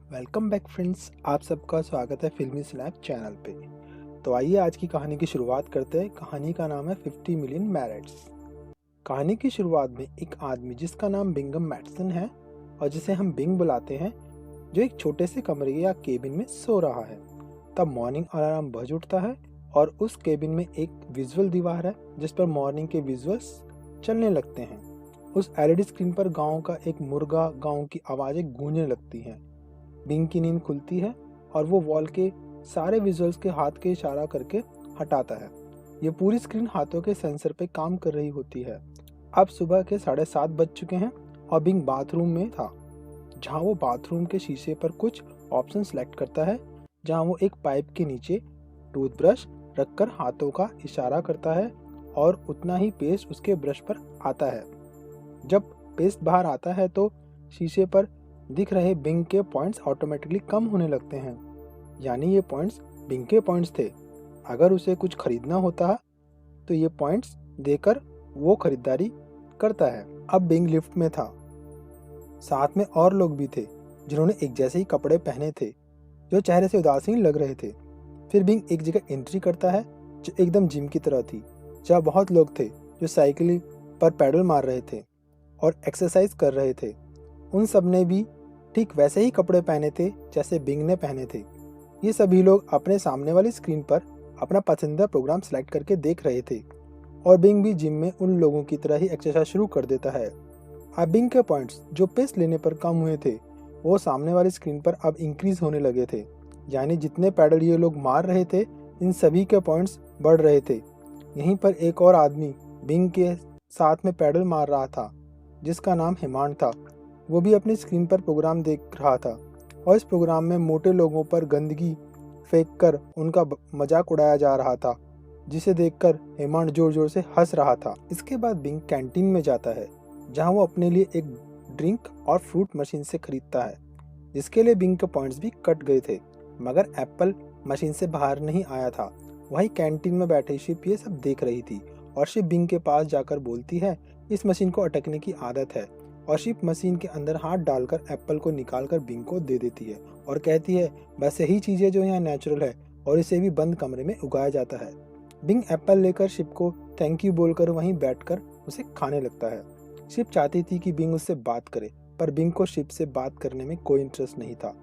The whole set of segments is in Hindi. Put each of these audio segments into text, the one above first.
वेलकम बैक फ्रेंड्स, आप सबका स्वागत है फिल्मी स्नैप चैनल पे। तो आइए आज की कहानी की शुरुआत करते हैं। कहानी का नाम है 50 मिलियन मैरेट्स। कहानी की शुरुआत में एक आदमी जिसका नाम बिंगम मैटसन है और जिसे हम बिंग बुलाते हैं, जो एक छोटे से कमरे या केबिन में सो रहा है। तब मॉर्निंग अलार्म बज उठता है और उस केबिन में एक विजुअल दीवार है जिस पर मॉर्निंग के विजुअल्स चलने लगते हैं। उस एलईडी स्क्रीन पर गाँव का एक मुर्गा गाँव की आवाज़ें गूंजने लगती हैं। बिंग की नींद खुलती है और वो वॉल के सारे विजुअल्स के हाथ के इशारा करके हटाता है। ये पूरी स्क्रीन हाथों के सेंसर पे काम कर रही होती है। अब सुबह के 7:30 बज चुके हैं और बिंग बाथरूम में था, जहाँ वो बाथरूम के शीशे पर कुछ ऑप्शन सेलेक्ट करता है, जहाँ वो एक पाइप के नीचे टूथब्रश रखकर हाथों का इशारा करता है और उतना ही पेस्ट उसके ब्रश पर आता है। जब पेस्ट बाहर आता है तो शीशे पर दिख रहे बिंग के पॉइंट्स ऑटोमेटिकली कम होने लगते हैं, यानी ये पॉइंट्स बिंग के पॉइंट्स थे। अगर उसे कुछ खरीदना होता तो ये पॉइंट्स देकर वो खरीदारी करता है। अब बिंग लिफ्ट में था, साथ में और लोग भी थे जिन्होंने एक जैसे ही कपड़े पहने थे, जो चेहरे से उदासीन लग रहे थे। फिर बिंग एक जगह एंट्री करता है जो एकदम जिम की तरह थी, जहाँ बहुत लोग थे जो साइकिल पर पैडल मार रहे थे और एक्सरसाइज कर रहे थे। उन सब ने भी ठीक वैसे ही कपड़े पहने थे जैसे बिंग ने पहने थे। ये सभी लोग अपने सामने वाली स्क्रीन पर अपना पसंदीदा प्रोग्राम सेलेक्ट करके देख रहे थे और बिंग भी जिम में उन लोगों की तरह ही एक्सरसाइज शुरू कर देता है। अब बिंग के पॉइंट्स जो पेस्ट लेने पर कम हुए थे, वो सामने वाली स्क्रीन पर अब इंक्रीज होने लगे थे, यानी जितने पैडल ये लोग मार रहे थे, इन सभी के पॉइंट्स बढ़ रहे थे। यहीं पर एक और आदमी बिंग के साथ में पैडल मार रहा था, जिसका नाम हेमांड था। वो भी अपनी स्क्रीन पर प्रोग्राम देख रहा था और इस प्रोग्राम में मोटे लोगों पर गंदगी फेंक कर उनका मजाक उड़ाया जा रहा था, जिसे देखकर हेमांड जोर जोर से हंस रहा था। इसके बाद बिंग कैंटीन में जाता है, जहां वो अपने लिए एक ड्रिंक और फ्रूट मशीन से खरीदता है, जिसके लिए बिंग के पॉइंट्स भी कट गए थे, मगर एप्पल मशीन से बाहर नहीं आया था। वही कैंटीन में बैठे शिप ये सब देख रही थी और शिप बिंग के पास जाकर बोलती है, इस मशीन को अटकने की आदत है, और शिप मशीन के अंदर हाथ डालकर एप्पल को निकालकर बिंग को दे देती है और कहती है, बस यही चीज़ है जो यहाँ नेचुरल है और इसे भी बंद कमरे में उगाया जाता है। बिंग एप्पल लेकर शिप को थैंक यू बोलकर वहीं बैठकर उसे खाने लगता है। शिप चाहती थी कि बिंग उससे बात करे, पर बिंग को शिप से बात करने में कोई इंटरेस्ट नहीं था।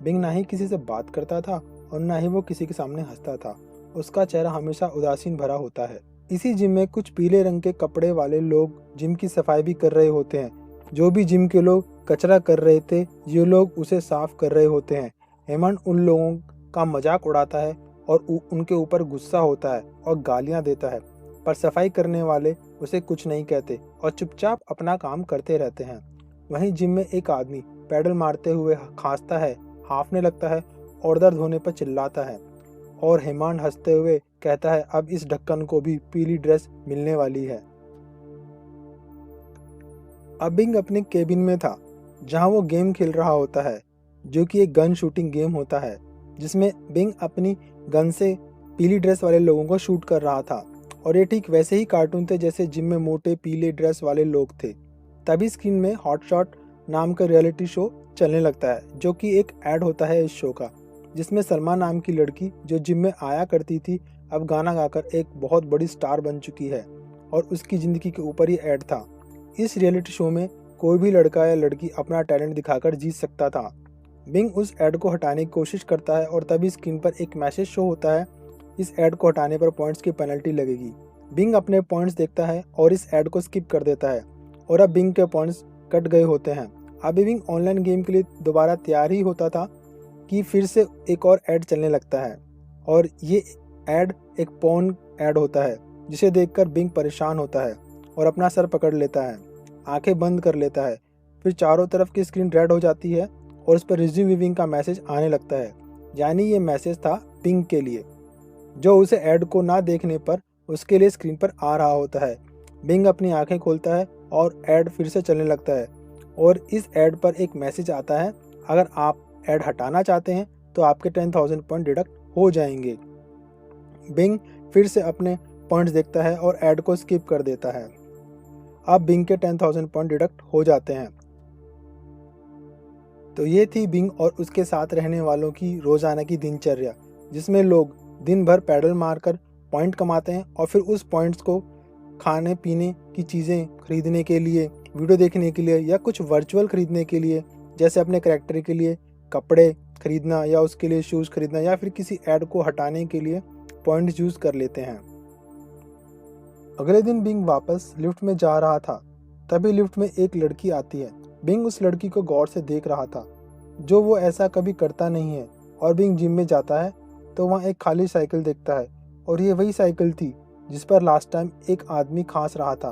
बिंग ना ही किसी से बात करता था और ना ही वो किसी के सामने हंसता था। उसका चेहरा हमेशा उदासीन भरा होता है। इसी जिम में कुछ पीले रंग के कपड़े वाले लोग जिम की सफाई भी कर रहे होते हैं। जो भी जिम के लोग कचरा कर रहे थे, ये लोग उसे साफ कर रहे होते हैं। हेमंत उन लोगों का मजाक उड़ाता है और उनके ऊपर गुस्सा होता है और गालियां देता है, पर सफाई करने वाले उसे कुछ नहीं कहते और चुपचाप अपना काम करते रहते हैं। वहीं जिम में एक आदमी पैडल मारते हुए खांसता है, हांफने लगता है और दर्द होने पर चिल्लाता है, और हेमंत हंसते हुए कहता है, अब इस ढक्कन को भी पीली ड्रेस मिलने वाली है। अब बिंग अपने केबिन में था, जहां वो गेम खेल रहा होता है, जो कि एक गन शूटिंग गेम होता है, जिसमें बिंग अपनी गन से पीली ड्रेस वाले लोगों को शूट कर रहा था। और ये ठीक वैसे ही कार्टून थे जैसे जिम में मोटे पीले ड्रेस वाले लोग थे। तभी स्क्रीन में हॉट शॉट नाम का रियलिटी शो चलने लगता है, जो कि एक ऐड होता है इस शो का, जिसमें सलमा नाम की लड़की जो जिम में आया करती थी, अब गाना गाकर एक बहुत बड़ी स्टार बन चुकी है और उसकी ज़िंदगी के ऊपर ये ऐड था। इस रियलिटी शो में कोई भी लड़का या लड़की अपना टैलेंट दिखाकर जीत सकता था। बिंग उस ऐड को हटाने की कोशिश करता है और तभी स्क्रीन पर एक मैसेज शो होता है, इस ऐड को हटाने पर पॉइंट्स की पेनल्टी लगेगी। बिंग अपने पॉइंट्स देखता है और इस ऐड को स्किप कर देता है और अब बिंग के पॉइंट्स कट गए होते हैं। अभी बिंग ऑनलाइन गेम के लिए दोबारा तैयार ही होता था कि फिर से एक और ऐड चलने लगता है और ये ऐड एक पॉर्न ऐड होता है, जिसे देखकर बिंग परेशान होता है और अपना सर पकड़ लेता है, आंखें बंद कर लेता है। फिर चारों तरफ की स्क्रीन रेड हो जाती है और उस पर रिज्यूम विविंग का मैसेज आने लगता है, यानी ये मैसेज था बिंग के लिए, जो उसे ऐड को ना देखने पर उसके लिए स्क्रीन पर आ रहा होता है। बिंग अपनी आंखें खोलता है और ऐड फिर से चलने लगता है और इस ऐड पर एक मैसेज आता है, अगर आप ऐड हटाना चाहते हैं तो आपके 10,000 पॉइंट डिडक्ट हो जाएंगे। बिंग फिर से अपने पॉइंट्स देखता है और ऐड को स्किप कर देता है। अब बिंग के 10,000 पॉइंट डिडक्ट हो जाते हैं। तो ये थी बिंग और उसके साथ रहने वालों की रोज़ाना की दिनचर्या, जिसमें लोग दिन भर पैडल मारकर पॉइंट कमाते हैं और फिर उस पॉइंट्स को खाने पीने की चीज़ें खरीदने के लिए, वीडियो देखने के लिए या कुछ वर्चुअल खरीदने के लिए, जैसे अपने करैक्टर के लिए कपड़े खरीदना या उसके लिए शूज़ खरीदना या फिर किसी ऐड को हटाने के लिए पॉइंट्स यूज़ कर लेते हैं। अगले दिन बिंग वापस लिफ्ट में जा रहा था, तभी लिफ्ट में एक लड़की आती है। बिंग उस लड़की को गौर से देख रहा था, जो वो ऐसा कभी करता नहीं है। और बिंग जिम में जाता है तो वहाँ एक खाली साइकिल देखता है और ये वही साइकिल थी जिस पर लास्ट टाइम एक आदमी खांस रहा था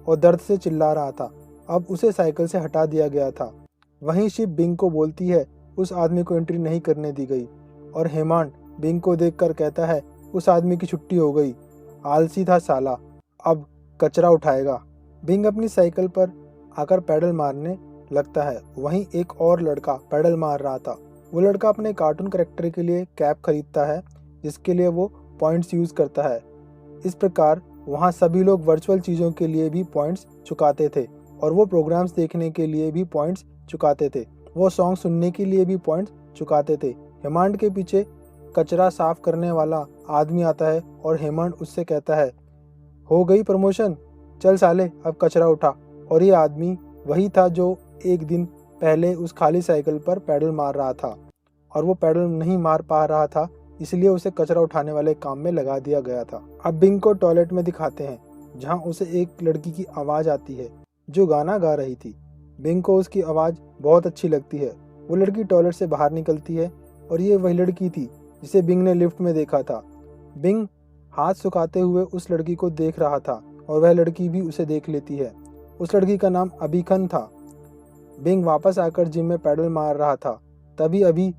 और दर्द से चिल्ला रहा था। अब उसे साइकिल से हटा दिया गया था। वहीं शिप बिंग को बोलती है उस आदमी को एंट्री नहीं करने दी गई और हेमांड बिंग को देखकर कहता है उस आदमी की छुट्टी हो गई, आलसी था साला, अब कचरा उठाएगा। बिंग अपनी साइकिल पर आकर पैडल मारने लगता है। वहीं एक और लड़का पैडल मार रहा था। वो लड़का अपने कार्टून कैरेक्टर के लिए कैप खरीदता है, जिसके लिए वो पॉइंट्स यूज़ करता है। इस प्रकार वहाँ सभी लोग वर्चुअल चीज़ों के लिए भी पॉइंट्स चुकाते थे और वो प्रोग्राम्स देखने के लिए भी पॉइंट्स चुकाते थे। वो सॉन्ग सुनने के लिए भी पॉइंट्स चुकाते थे। हेमांड के पीछे कचरा साफ करने वाला आदमी आता है और हेमांड उससे कहता है, हो गई प्रमोशन, चल साले अब कचरा उठा। और ये आदमी वही था जो एक दिन पहले उस खाली साइकिल पर पैडल मार रहा था और वो पैडल नहीं मार पा रहा था, इसलिए उसे कचरा उठाने वाले काम में लगा दिया गया था। अब बिंग को टॉयलेट में दिखाते हैं, जहाँ उसे एक लड़की की आवाज़ आती है जो गाना गा रही थी। बिंग को उसकी आवाज़ बहुत अच्छी लगती है। वो लड़की टॉयलेट से बाहर निकलती है और ये वही लड़की थी जिसे बिंग ने लिफ्ट में देखा था। बिंग हाथ सुखाते हुए उस लड़की को देख रहा था और वह लड़की भी उसे देख लेती है। उस लड़की का नाम अबीखन था। बिंग वापस आकर जिम में पैडल मार रहा था, तभी अभी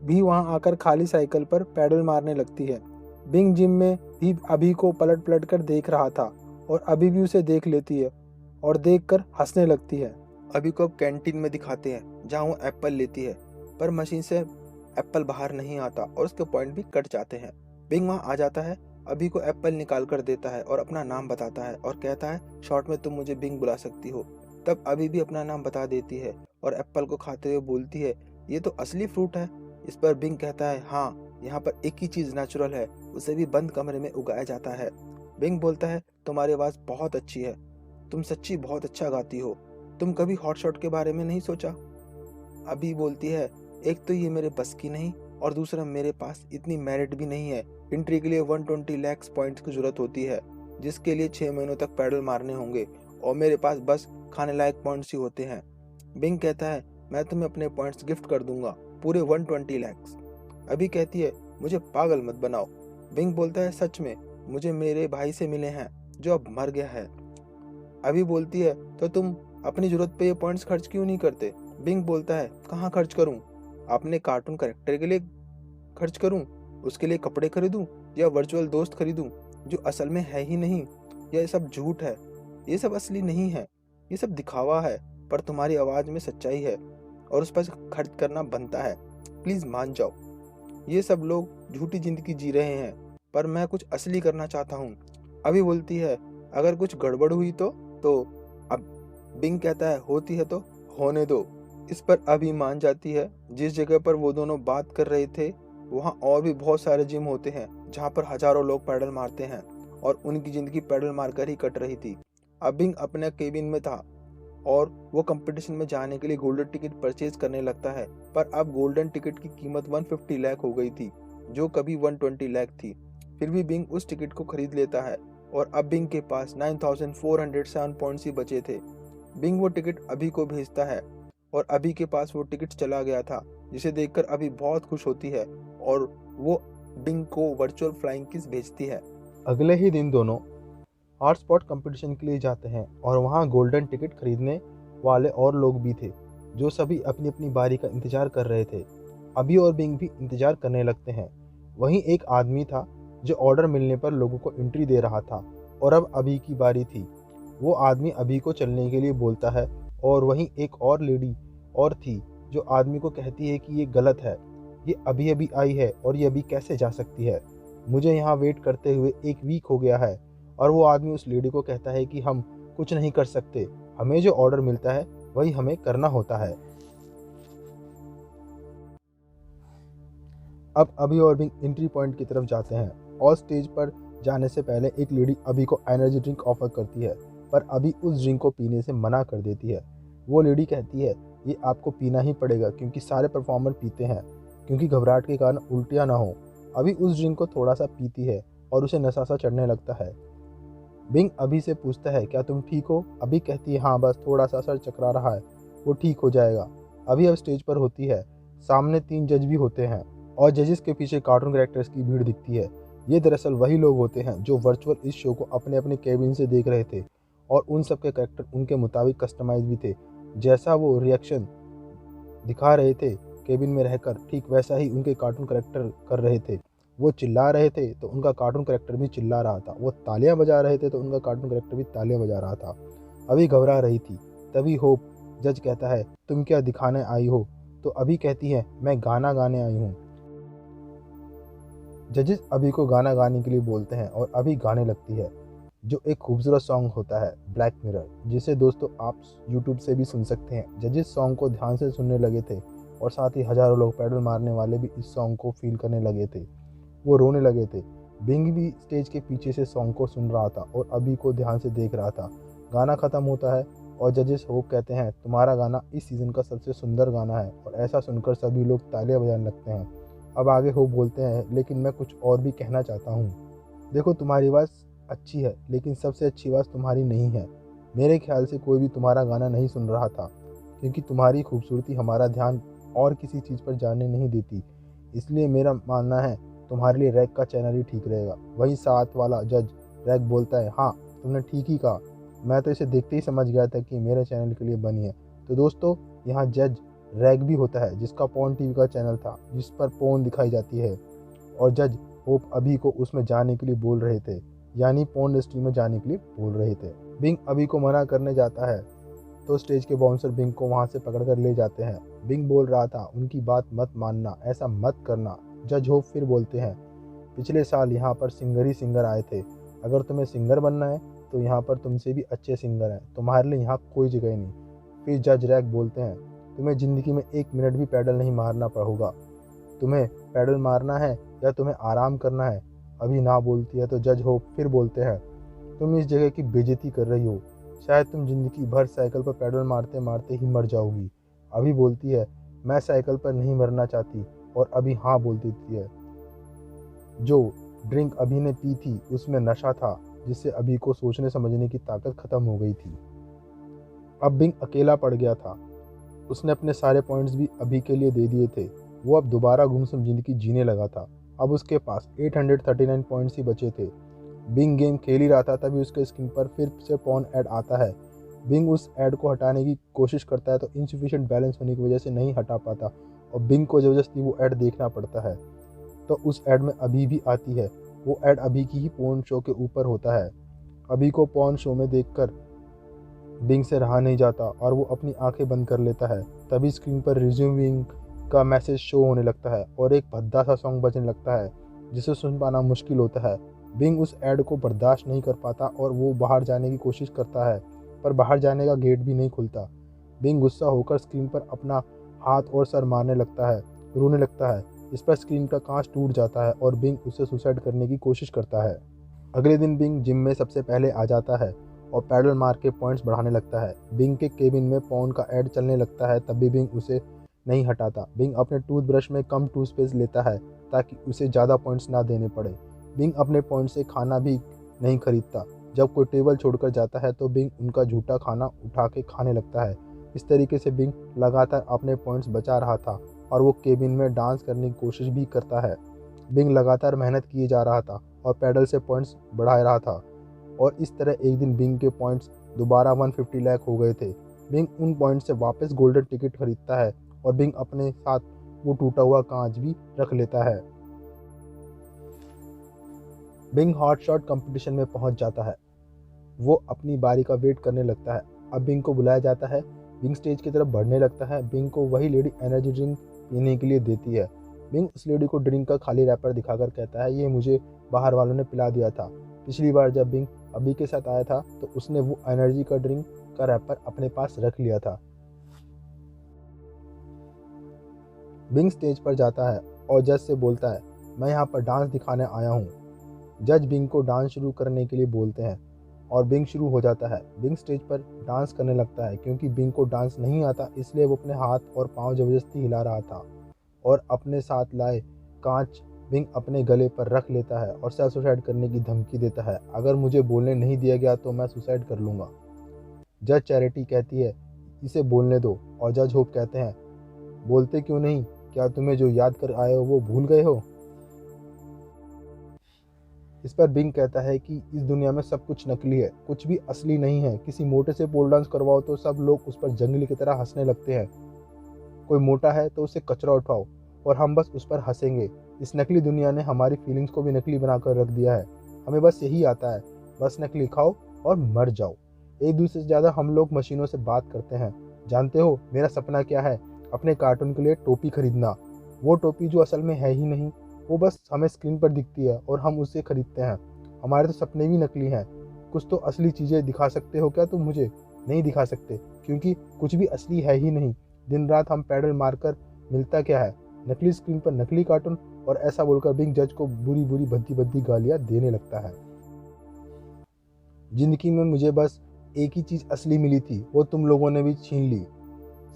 भी वहां आकर खाली साइकिल पर पैडल मारने लगती है। बिंग जिम में भी अभी को पलट पलट कर देख रहा था और अभी भी उसे देख लेती है और देखकर हंसने लगती है। अभी को अब कैंटीन में दिखाते हैं, जहाँ वो एप्पल लेती है, पर मशीन से एप्पल बाहर नहीं आता और उसके पॉइंट भी कट जाते हैं। बिंग वहाँ आ जाता है, अभी को एप्पल निकाल कर देता है और अपना नाम बताता है और कहता है शॉर्ट में तुम मुझे बिंग बुला सकती हो। तब अभी भी अपना नाम बता देती है और एप्पल को खाते हुए बोलती है, ये तो असली फ्रूट है। इस पर बिंग कहता है, हाँ, यहाँ पर एक ही चीज़ नेचुरल है, उसे भी बंद कमरे में उगाया जाता है। बिंग बोलता है, तुम्हारी आवाज़ बहुत अच्छी है, तुम सच्ची बहुत अच्छा गाती हो, तुम कभी हॉट शॉट के बारे में नहीं सोचा? अभी बोलती है, एक तो ये मेरे बस की नहीं और दूसरा मेरे पास इतनी मेरिट भी नहीं है। एंट्री के लिए 120 लाख पॉइंट्स की जरूरत होती है, जिसके लिए 6 महीनों तक पैडल मारने होंगे और मेरे पास बस खाने लायक पॉइंट्स ही होते हैं। बिंग कहता है, मैं तुम्हें अपने पॉइंट्स गिफ्ट कर दूंगा, पूरे 120 लाख। अभी कहती है, मुझे पागल मत बनाओ। बिंग बोलता है, सच में मुझे मेरे भाई से मिले हैं जो अब मर गया है। अभी बोलती है, तो तुम अपनी जरूरत पे ये पॉइंट्स खर्च क्यों नहीं करते? बिंग बोलता है, कहाँ खर्च करूं? अपने कार्टून कैरेक्टर के लिए खर्च करूं, उसके लिए कपड़े खरीदूं या वर्चुअल दोस्त खरीदूं जो असल में है ही नहीं? यह सब झूठ है, ये सब असली नहीं है, ये सब दिखावा है, पर तुम्हारी आवाज में सच्चाई है और उस पर खर्च करना बनता है। प्लीज मान जाओ, ये सब लोग झूठी जिंदगी जी रहे हैं, पर मैं कुछ असली करना चाहता हूँ। अभी बोलती है, अगर कुछ गड़बड़ हुई तो अब बिंग कहता है, होती है तो होने दो। इस पर अभी मान जाती है। जिस जगह पर वो दोनों बात कर रहे थे वहाँ और भी बहुत सारे जिम होते हैं, जहाँ पर हजारों लोग पैडल मारते हैं और उनकी जिंदगी पैडल मारकर ही कट रही थी। अब बिंग अपने केबिन में था और वो कंपटीशन में जाने के लिए गोल्डन टिकट परचेज करने लगता है, पर अब गोल्डन टिकट की कीमत 150 लाख हो गई थी, जो कभी 120 लाख थी। फिर भी बिंग उस टिकट को खरीद लेता है और अब बिंग के पास 9407 पॉइंट्स ही बचे थे। बिंग वो टिकट अभी को भेजता है और अभी के पास वो टिकट चला गया था, जिसे देखकर अभी बहुत खुश होती है और वो बिंग को वर्चुअल फ्लाइंग किस भेजती है। अगले ही दिन दोनों हॉटस्पॉट कंपटीशन के लिए जाते हैं और वहाँ गोल्डन टिकट खरीदने वाले और लोग भी थे, जो सभी अपनी अपनी बारी का इंतजार कर रहे थे। अभी और बिंग भी इंतजार करने लगते हैं। वहीं एक आदमी था जो ऑर्डर मिलने पर लोगों को एंट्री दे रहा था और अब अभी की बारी थी। वो आदमी अभी को चलने के लिए बोलता है और वहीं एक और लेडी और थी जो आदमी को कहती है कि ये गलत है, ये अभी अभी आई है और ये अभी कैसे जा सकती है, मुझे यहाँ वेट करते हुए 1 वीक हो गया है। और वो आदमी उस लेडी को कहता है कि हम कुछ नहीं कर सकते, हमें जो ऑर्डर मिलता है वही हमें करना होता है। अब अभी और बिंग एंट्री पॉइंट की तरफ जाते हैं और स्टेज पर जाने से पहले एक लेडी अभी को एनर्जी ड्रिंक ऑफर करती है, पर अभी उस ड्रिंक को पीने से मना कर देती है। वो लेडी कहती है ये आपको पीना ही पड़ेगा क्योंकि सारे परफॉर्मर पीते हैं, क्योंकि घबराहट के कारण उल्टियाँ ना हो। अभी उस ड्रिंक को थोड़ा सा पीती है और उसे नशा सा चढ़ने लगता है। बिंग अभी से पूछता है क्या तुम ठीक हो? अभी कहती है हाँ बस थोड़ा सा सर चकरा रहा है, वो ठीक हो जाएगा। अभी अब स्टेज पर होती है, सामने 3 जज भी होते हैं और जजेस के पीछे कार्टून कैरेक्टर्स की भीड़ दिखती है। ये दरअसल वही लोग होते हैं जो वर्चुअल इस शो को अपने अपने केबिन से देख रहे थे और उन सब के कैरेक्टर उनके मुताबिक कस्टमाइज भी थे। जैसा वो रिएक्शन दिखा रहे थे केबिन में रहकर, ठीक वैसा ही उनके कार्टून कैरेक्टर कर रहे थे। वो चिल्ला रहे थे तो उनका कार्टून कैरेक्टर भी चिल्ला रहा था, वो तालियां बजा रहे थे तो उनका कार्टून कैरेक्टर भी तालियां बजा रहा था। अभी घबरा रही थी। तभी होप जज कहता है तुम क्या दिखाने आई हो? तो अभी कहती है मैं गाना गाने आई हूँ। जजेस अभी को गाना गाने के लिए बोलते हैं और अभी गाने लगती है, जो एक खूबसूरत सॉन्ग होता है ब्लैक मिरर, जिसे दोस्तों आप यूट्यूब से भी सुन सकते हैं। जजेस सॉन्ग को ध्यान से सुनने लगे थे और साथ ही हजारों लोग पैडल मारने वाले भी इस सॉन्ग को फील करने लगे थे। वो रोने लगे थे। बिंग भी स्टेज के पीछे से सॉन्ग को सुन रहा था और अभी को ध्यान से देख रहा था। गाना ख़त्म होता है और जजेस होप कहते हैं तुम्हारा गाना इस सीज़न का सबसे सुंदर गाना है, और ऐसा सुनकर सभी लोग तालियां बजाने लगते हैं। अब आगे होप बोलते हैं लेकिन मैं कुछ और भी कहना चाहता हूँ। देखो तुम्हारी आवाज़ अच्छी है लेकिन सबसे अच्छी आवाज़ तुम्हारी नहीं है। मेरे ख्याल से कोई भी तुम्हारा गाना नहीं सुन रहा था, क्योंकि तुम्हारी खूबसूरती हमारा ध्यान और किसी चीज़ पर जाने नहीं देती। इसलिए मेरा मानना है तुम्हारे लिए रैग का चैनल ही ठीक रहेगा। वही साथ वाला जज रैग बोलता है हाँ तुमने ठीक ही कहा, मैं तो इसे देखते ही समझ गया था कि मेरे चैनल के लिए बनी है। तो दोस्तों यहाँ जज रैग भी होता है, जिसका पॉन टीवी का चैनल था जिस पर पोन दिखाई जाती है, और जज होप अभी को उसमें जाने के लिए बोल रहे थे, यानी पोर्न इंडस्ट्री में जाने के लिए बोल रहे थे। बिंग अभी को मना करने जाता है तो स्टेज के बाउंसर बिंग को वहां से पकड़कर ले जाते हैं। बिंग बोल रहा था उनकी बात मत मानना, ऐसा मत करना। जज होप फिर बोलते हैं पिछले साल यहाँ पर सिंगर ही सिंगर आए थे, अगर तुम्हें सिंगर बनना है तो यहाँ पर तुमसे भी अच्छे सिंगर हैं, तुम्हारे लिए यहाँ कोई जगह नहीं। फिर जज रैग बोलते हैं तुम्हें ज़िंदगी में 1 मिनट भी पैडल नहीं मारना पड़ेगा, तुम्हें पैडल मारना है या तुम्हें आराम करना है। अभी ना बोलती है तो जज होप फिर बोलते हैं तुम इस जगह की बेइज्जती कर रही हो, शायद तुम जिंदगी भर साइकिल पर पैडल मारते मारते ही मर जाओगी। अभी बोलती है मैं साइकिल पर नहीं मरना चाहती, और अभी हाँ बोल देती है। जो ड्रिंक अभी ने पी थी उसमें नशा था, जिससे अभी को सोचने समझने की ताकत खत्म हो गई थी। अब बिंग अकेला पड़ गया था। उसने अपने सारे पॉइंट्स भी अभी के लिए दे दिए थे। वो अब दोबारा गुमसुम जिंदगी जीने लगा था। अब उसके पास 839 पॉइंट्स ही बचे थे। बिंग गेम खेल ही रहा था तभी उसके स्क्रीन पर फिर से पॉन ऐड आता है। बिंग उस ऐड को हटाने की कोशिश करता है तो इनसफिशिएंट बैलेंस होने की वजह से नहीं हटा पाता और बिंग को ज़बरदस्ती वो ऐड देखना पड़ता है। तो उस ऐड में अभी भी आती है। वो ऐड अभी की ही पोर्न शो के ऊपर होता है। अभी को पोर्न शो में देखकर बिंग से रहा नहीं जाता और वो अपनी आंखें बंद कर लेता है। तभी स्क्रीन पर रिज्यूमिंग का मैसेज शो होने लगता है और एक भद्दा सा सॉन्ग बजने लगता है जिसे सुन पाना मुश्किल होता है। बिंग उस ऐड को बर्दाश्त नहीं कर पाता और वो बाहर जाने की कोशिश करता है, पर बाहर जाने का गेट भी नहीं खुलता। बिंग गुस्सा होकर स्क्रीन पर अपना हाथ और सर मारने लगता है, रोने लगता है। इस पर स्क्रीन का कांच टूट जाता है और बिंग उससे सुसाइड करने की कोशिश करता है। अगले दिन बिंग जिम में सबसे पहले आ जाता है और पैडल मार के पॉइंट्स बढ़ाने लगता है। बिंग के केबिन में पॉन का ऐड चलने लगता है, तब भी बिंग उसे नहीं हटाता। बिंग अपने टूथब्रश में कम टूथपेस्ट लेता है ताकि उसे ज़्यादा पॉइंट्स ना देने पड़े। बिंग अपने पॉइंट से खाना भी नहीं खरीदता। जब कोई टेबल छोड़कर जाता है तो बिंग उनका झूठा खाना उठा के खाने लगता है। इस तरीके से बिंग लगातार अपने पॉइंट्स बचा रहा था और वो केबिन में डांस करने की कोशिश भी करता है। बिंग लगातार मेहनत किए जा रहा था और पैडल से पॉइंट्स बढ़ा रहा था, और इस तरह एक दिन बिंग के पॉइंट्स दोबारा 150 लाख हो गए थे। बिंग उन पॉइंट्स से वापस गोल्डन टिकट खरीदता है और बिंग अपने साथ वो टूटा हुआ कांच भी रख लेता है। बिंग हॉट शॉट कंपटीशन में पहुंच जाता है। वो अपनी बारी का वेट करने लगता है। अब बिंग को बुलाया जाता है। बिंग स्टेज की तरफ बढ़ने लगता है। बिंग को वही लेडी एनर्जी ड्रिंक पीने के लिए देती है। बिंग उस लेडी को ड्रिंक का खाली रैपर दिखाकर कहता है ये मुझे बाहर वालों ने पिला दिया था। पिछली बार जब बिंग अभी के साथ आया था तो उसने वो एनर्जी का ड्रिंक का रैपर अपने पास रख लिया था। बिंग स्टेज पर जाता है और जज से बोलता है, मैं यहाँ पर डांस दिखाने आया हूँ। जज बिंग को डांस शुरू करने के लिए बोलते हैं और बिंग शुरू हो जाता है। बिंग स्टेज पर डांस करने लगता है। क्योंकि बिंग को डांस नहीं आता इसलिए वो अपने हाथ और पाँव ज़बरदस्ती हिला रहा था और अपने साथ लाए कांच बिंग अपने गले पर रख लेता है और सेल्फ सुसाइड करने की धमकी देता है, अगर मुझे बोलने नहीं दिया गया तो मैं सुसाइड कर लूँगा। जज चैरिटी कहती है, इसे बोलने दो, और जज होप कहते हैं, बोलते क्यों नहीं, क्या तुम्हें जो याद कर आए हो वो भूल गए हो। इस पर बिंग कहता है कि इस दुनिया में सब कुछ नकली है, कुछ भी असली नहीं है। किसी मोटे से पोल डांस करवाओ तो सब लोग उस पर जंगली की तरह हंसने लगते हैं। कोई मोटा है तो उसे कचरा उठाओ और हम बस उस पर हंसेंगे। इस नकली दुनिया ने हमारी फीलिंग्स को भी नकली बनाकर रख दिया है। हमें बस यही आता है, बस नकली खाओ और मर जाओ। एक दूसरे से ज़्यादा हम लोग मशीनों से बात करते हैं। जानते हो मेरा सपना क्या है? अपने कार्टून के लिए टोपी खरीदना। वो टोपी जो असल में है ही नहीं, वो बस हमें स्क्रीन पर दिखती है और हम उसे खरीदते हैं। हमारे तो सपने भी नकली हैं। कुछ तो असली चीज़ें दिखा सकते हो क्या तुम मुझे? नहीं दिखा सकते, क्योंकि कुछ भी असली है ही नहीं। दिन रात हम पैडल मारकर मिलता क्या है? नकली स्क्रीन पर नकली कार्टून। और ऐसा बोलकर बिंग जज को बुरी बुरी भद्दी भद्दी गालियाँ देने लगता है। जिंदगी में मुझे बस एक ही चीज़ असली मिली थी, वो तुम लोगों ने भी छीन ली।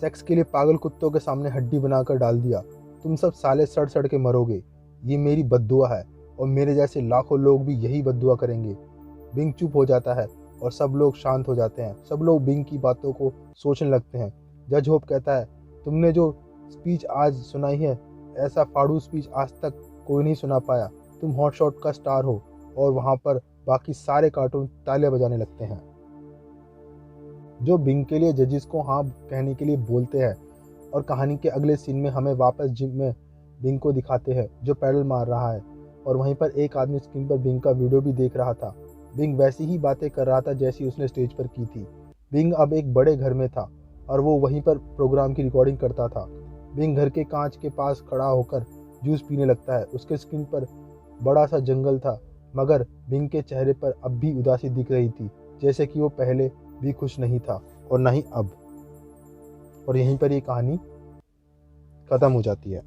सेक्स के लिए पागल कुत्तों के सामने हड्डी बनाकर डाल दिया। तुम सब साले सड़ सड़ के मरोगे। ये मेरी बद्दुआ है और मेरे जैसे लाखों लोग भी यही बद्दुआ करेंगे। बिंग चुप हो जाता है और सब लोग शांत हो जाते हैं। सब लोग बिंग की बातों को सोचने लगते हैं। जज होप कहता है, तुमने जो स्पीच आज सुनाई है, ऐसा फाड़ू स्पीच आज तक कोई नहीं सुना पाया। तुम हॉट शॉट का स्टार हो। और वहाँ पर बाकी सारे कार्टून तालियां बजाने लगते हैं, जो बिंग के लिए जजेस को हाँ कहने के लिए बोलते हैं। और कहानी के अगले सीन में हमें वापस जिम में बिंग को दिखाते हैं जो पैडल मार रहा है। और वहीं पर एक आदमी स्क्रीन पर बिंग का वीडियो भी देख रहा था। बिंग वैसी ही बातें कर रहा था जैसी उसने स्टेज पर की थी। बिंग अब एक बड़े घर में था और वो वहीं पर प्रोग्राम की रिकॉर्डिंग करता था। बिंग घर के कांच के पास खड़ा होकर जूस पीने लगता है। उसके स्क्रीन पर बड़ा सा जंगल था, मगर बिंग के चेहरे पर अब भी उदासी दिख रही थी, जैसे कि वो पहले भी खुश नहीं था और ना ही अब। और यहीं पर ये कहानी खत्म हो जाती है।